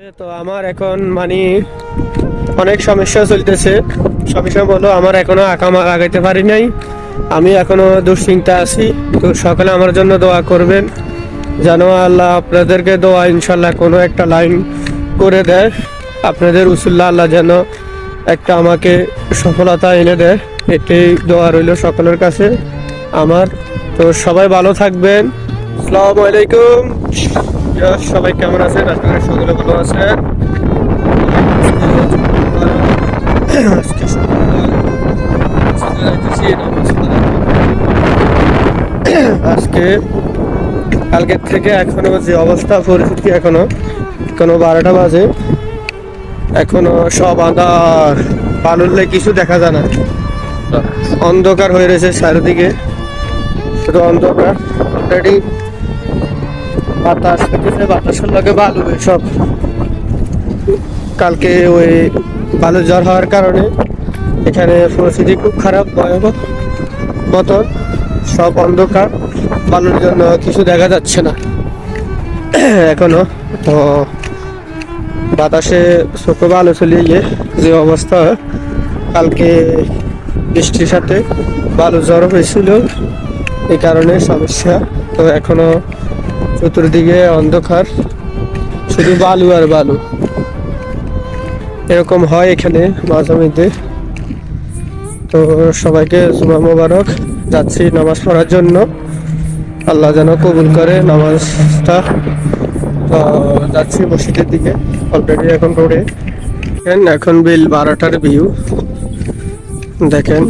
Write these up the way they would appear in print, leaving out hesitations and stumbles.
তো আমার এখন মানে অনেক সমস্যা চলতেছে। সমস্যা বলো, আমার এখনো আকামা লাগাইতে পারি নাই। আমি এখনো দুশ্চিন্তা আছি। তো সকালে আমার জন্য দোয়া করবেন, যেন আল্লাহ আপনাদেরকে দোয়া ইনশাল্লাহ কোনো একটা লাইন করে দেয়। আপনাদের উসুল্লাহ আল্লাহ যেন একটা আমাকে সফলতা এনে দেয়, এটাই দোয়া রইল সকলের কাছে আমার। তো সবাই ভালো থাকবেন। আসসালামু আলাইকুম। সবাই কেমন আছেন? আশা করি সকলে ভালো আছেন। আজকে শুক্রবার, যাইতেছি নামাজ পড়তে। আজকে কালকের থেকে এখনো যে অবস্থা পরিস্থিতি, এখনো 12টা বাজে, এখনো সব আন্ধার, পালুরলে কিছু দেখা যায় না। অন্ধকার হয়ে রয়েছে চারিদিকে, শুধু অন্ধকার। অলরেডি বাতাস হইতেছে, বাতাসের লাগে বালু সব। কালকে ওই বালু জ্বর হওয়ার কারণে এখানে পরিস্থিতি খুব খারাপ, ভয়াবহ মতন। সব অন্ধকার, বালুর জন্য কিছু দেখা যাচ্ছে না এখনো। তো বাতাসে চোখে বালু চলিয়ে গিয়ে যে অবস্থা, কালকে বৃষ্টির সাথে বালু জ্বর হয়েছিল, এই কারণে সমস্যা। তো এখনো চতুর্দিকে অন্ধকার, শুধু বালু আর বালু। এরকম হয় এখানে মাঝে মধ্যে। তো সবাইকে জুমা মোবারক। যাচ্ছি নামাজ পড়ার জন্য, আল্লাহ যেন কবুল করে নামাজটা। তো যাচ্ছি মসজিদের দিকে। অলরেডি এখন রোডে, এখন বিল 12টার ভিউ দেখেন।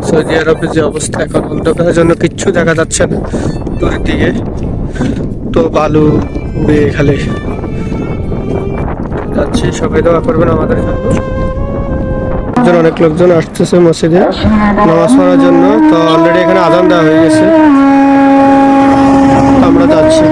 সৌদি আরবের যে অবস্থা, এখন অন্ধকারের জন্য কিচ্ছু দেখা যাচ্ছে না দূরের দিকে। তো বালু উড়ে খালি যাচ্ছি। সবাই দোয়া করবেন আমাদের জন্য। অনেক লোকজন আসতেছে মসজিদে নামাজ পড়ার জন্য। তো অলরেডি এখানে আজান দেওয়া হয়ে গেছে, আমরা যাচ্ছি।